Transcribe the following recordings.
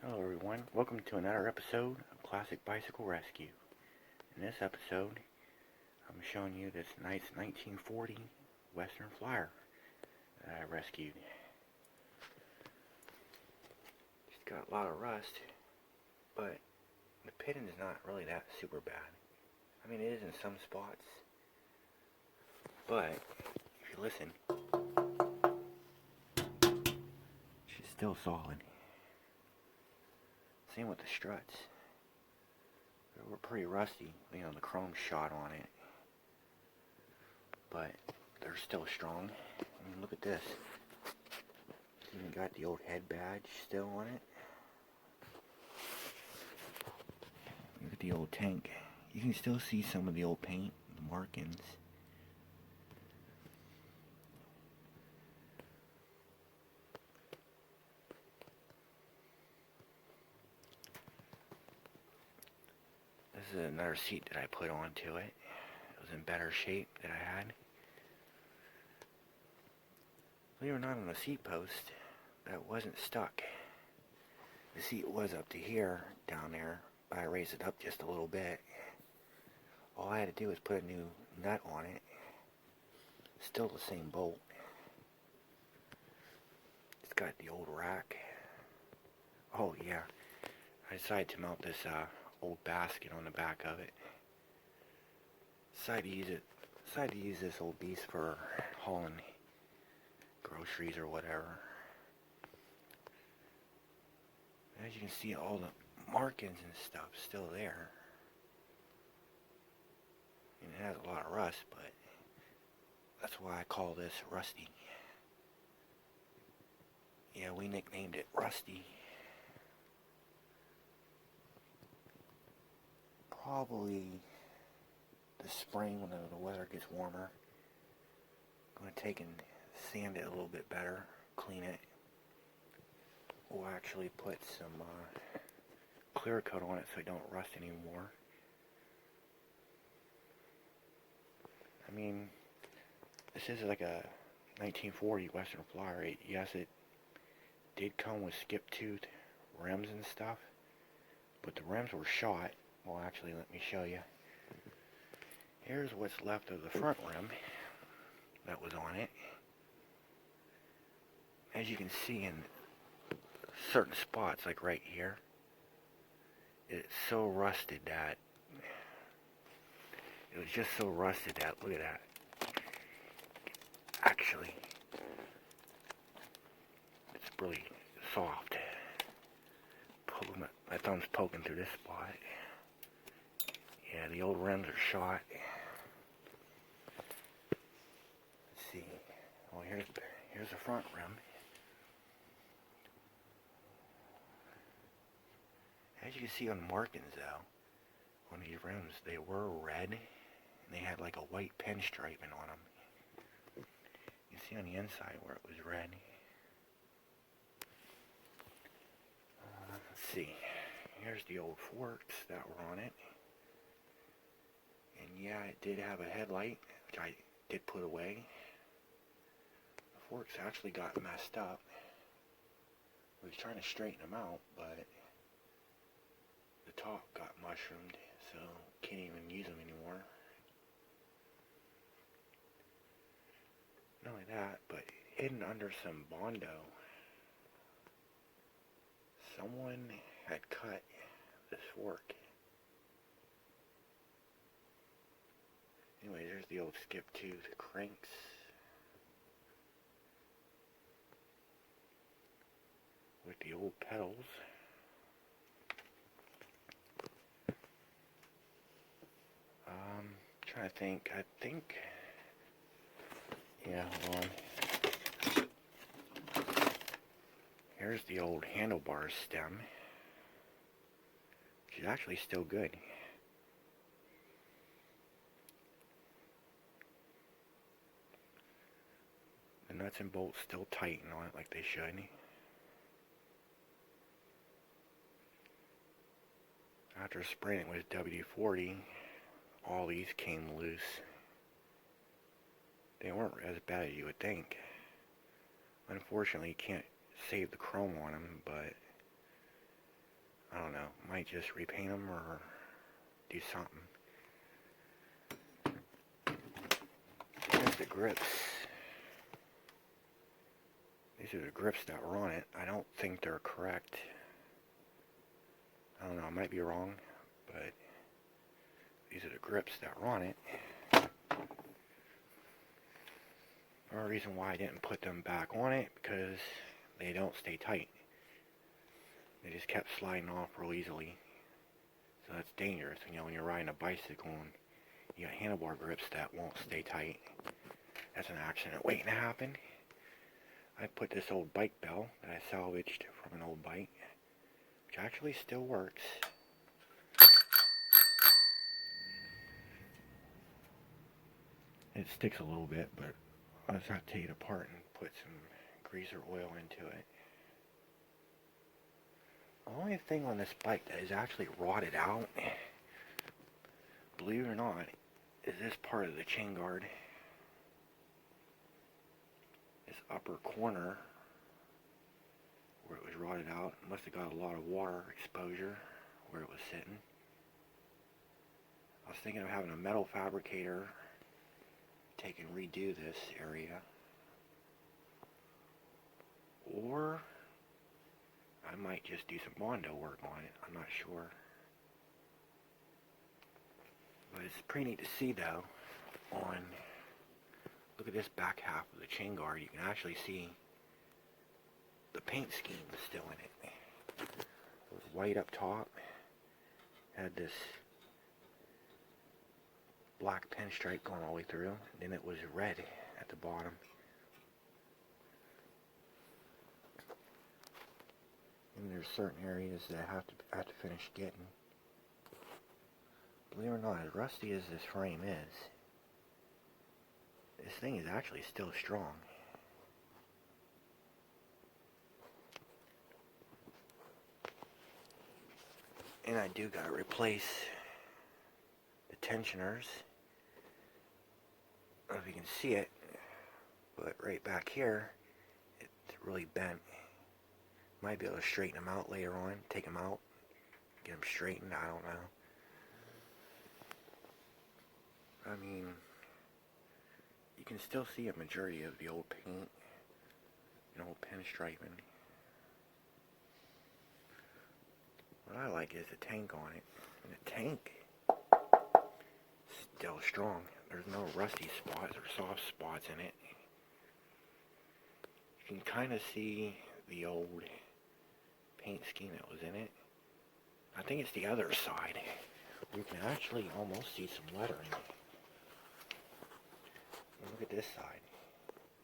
Hello everyone, welcome to another episode of Classic Bicycle Rescue. In this episode, I'm showing you this nice 1940 Western Flyer that I rescued. It's got a lot of rust, but the pitting is not really that super bad. I mean, it is in some spots, but if you listen, she's still solid. Same with the struts. They were pretty rusty, the chrome shot on it. But they're still strong. I mean, look at this. Even got the old head badge still on it. Look at the old tank. You can still see some of the old paint, the markings. This is another seat that I put onto it. It was in better shape than I had. Believe it or not, on the seat post, that wasn't stuck. The seat was up to here, down there, but I raised it up just a little bit. All I had to do was put a new nut on it. Still the same bolt. It's got the old rack. Oh yeah, I decided to mount this old basket on the back of it. Decided to use this old beast for hauling groceries or whatever. As you can see, all the markings and stuff still there. And it has a lot of rust, but that's why I call this Rusty. Yeah, we nicknamed it Rusty. Probably this spring when the weather gets warmer. I'm going to take and sand it a little bit better, clean it. We'll actually put some clear coat on it so it don't rust anymore. I mean, this is like a 1940 Western Flyer. Yes, it did come with skip tooth rims and stuff, but the rims were shot. Well, actually, let me show you. Here's what's left of the front rim that was on it. As you can see in certain spots, like right here, it's so rusted that it was just so rusted that, look at that. Actually, it's really soft. My thumb's poking through this spot. Yeah, the old rims are shot. Let's see. Well, here's the front rim. As you can see on the markings, though, on these rims, they were red, and they had like a white pinstriping on them. You can see on the inside where it was red. Let's see. Here's the old forks that were on it. And yeah, it did have a headlight, which I did put away. The forks actually got messed up. I was trying to straighten them out, but the top got mushroomed, so can't even use them anymore. Not only that, but hidden under some Bondo, someone had cut this fork. Anyway, there's the old skip tooth cranks. With the old pedals. Trying to think. I think. Yeah, hold on. Here's the old Handlebars stem. Which is actually still good. The nuts and bolts still tighten on it like they should. After spraying it with WD-40, all these came loose. They weren't as bad as you would think. Unfortunately, you can't save the chrome on them, but I don't know. Might just repaint them or do something. Here's the grips. These are the grips that were on it. I don't think they're correct. I don't know, I might be wrong, but these are the grips that were on it. The only reason why I didn't put them back on it, because they don't stay tight. They just kept sliding off real easily. So that's dangerous, you know, when you're riding a bicycle and you got handlebar grips that won't stay tight. That's an accident waiting to happen. I put this old bike bell that I salvaged from an old bike, which actually still works. It sticks a little bit, but I'll just have to take it apart and put some greaser oil into it. The only thing on this bike that is actually rotted out, believe it or not, is this part of the chain guard. This upper corner where it was rotted out. It must have got a lot of water exposure where it was sitting. I was thinking of having a metal fabricator take and redo this area. Or I might just do some Bondo work on it. I'm not sure. But it's pretty neat to see though. Look at this back half of the chain guard. You can actually see the paint scheme is still in it. It was white up top. Had this black pinstripe going all the way through. Then it was red at the bottom. And there's certain areas that I have to finish getting. Believe it or not, as rusty as this frame is, this thing is actually still strong. And I do gotta replace the tensioners. I don't know if you can see it, but right back here, it's really bent. Might be able to straighten them out later on, take them out, get them straightened, I don't know. I mean, you can still see a majority of the old paint, old pinstriping. What I like is the tank on it. And the tank is still strong. There's no rusty spots or soft spots in it. You can kind of see the old paint scheme that was in it. I think it's the other side. You can actually almost see some lettering. Look at this side.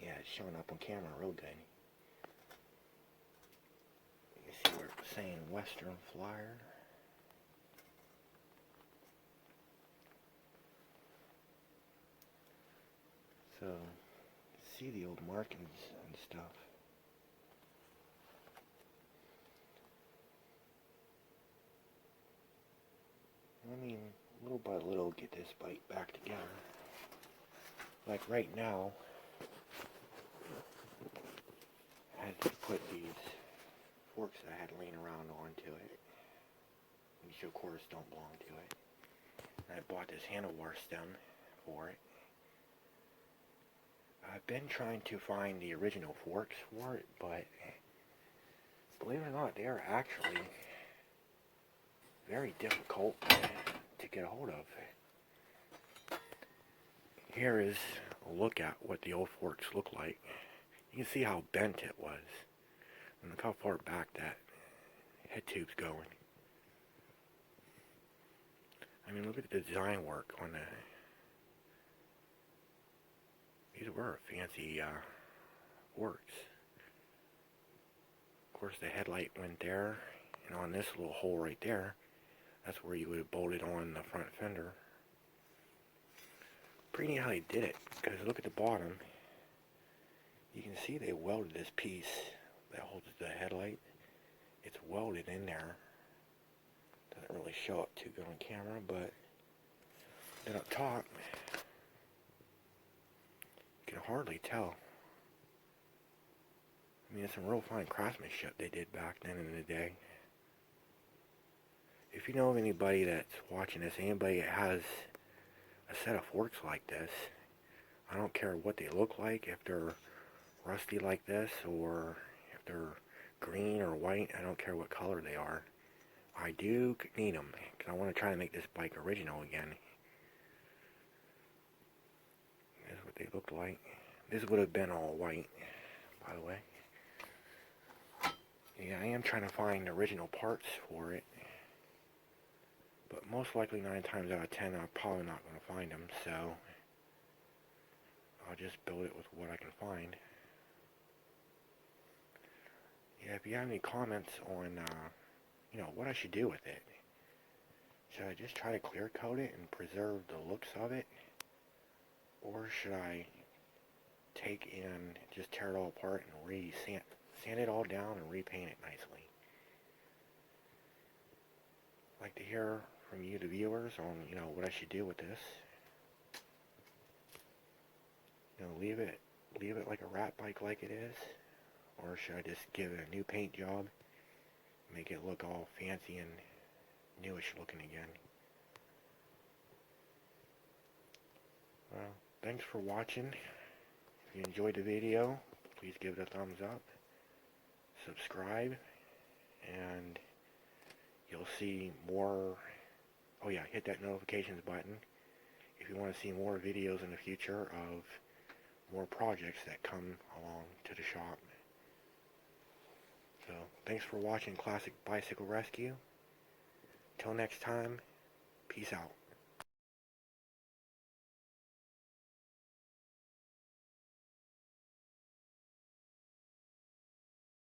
Yeah, it's showing up on camera real good. You can see where it was saying Western Flyer. So, see the old markings and stuff. I mean, little by little get this bike back together. Like right now, I had to put these forks that I had laying around onto it, which of course don't belong to it. And I bought this handlebar stem for it. I've been trying to find the original forks for it, but believe it or not, they are actually very difficult to get a hold of. Here is a look at what the old forks look like. You can see how bent it was. And look how far back that head tube's going. I mean, look at the design work on the... These were fancy forks. Of course, the headlight went there. And on this little hole right there, that's where you would have bolted on the front fender. Pretty neat how they did it, because look at the bottom. You can see they welded this piece that holds the headlight. It's welded in there. Doesn't really show up too good on camera, but then up top, you can hardly tell. I mean, it's some real fine craftsmanship they did back then in the day. if you know of anybody that's watching this, anybody that has a set of forks like this, I don't care what they look like, if they're rusty like this or if they're green or white, I don't care what color they are. I do need them because I want to try to make this bike original again. This is what they look like. This would have been all white, by the way. Yeah, I am trying to find original parts for it, but most likely 9 times out of 10 I'm probably not going to find them, so I'll just build it with what I can find. Yeah, if you have any comments on, what I should do with it. Should I just try to clear coat it and preserve the looks of it? Or should I take and just tear it all apart and sand it all down and repaint it nicely? I'd like to hear from you, the viewers, on, what I should do with this. Leave it like a rat bike like it is? Or should I just give it a new paint job, make it look all fancy and newish looking again? Well, thanks for watching. If you enjoyed the video, please give it a thumbs up, subscribe, and you'll see more. Oh yeah, hit that notifications button if you want to see more videos in the future of more projects that come along to the shop. So, thanks for watching Classic Bicycle Rescue. Till next time, peace out.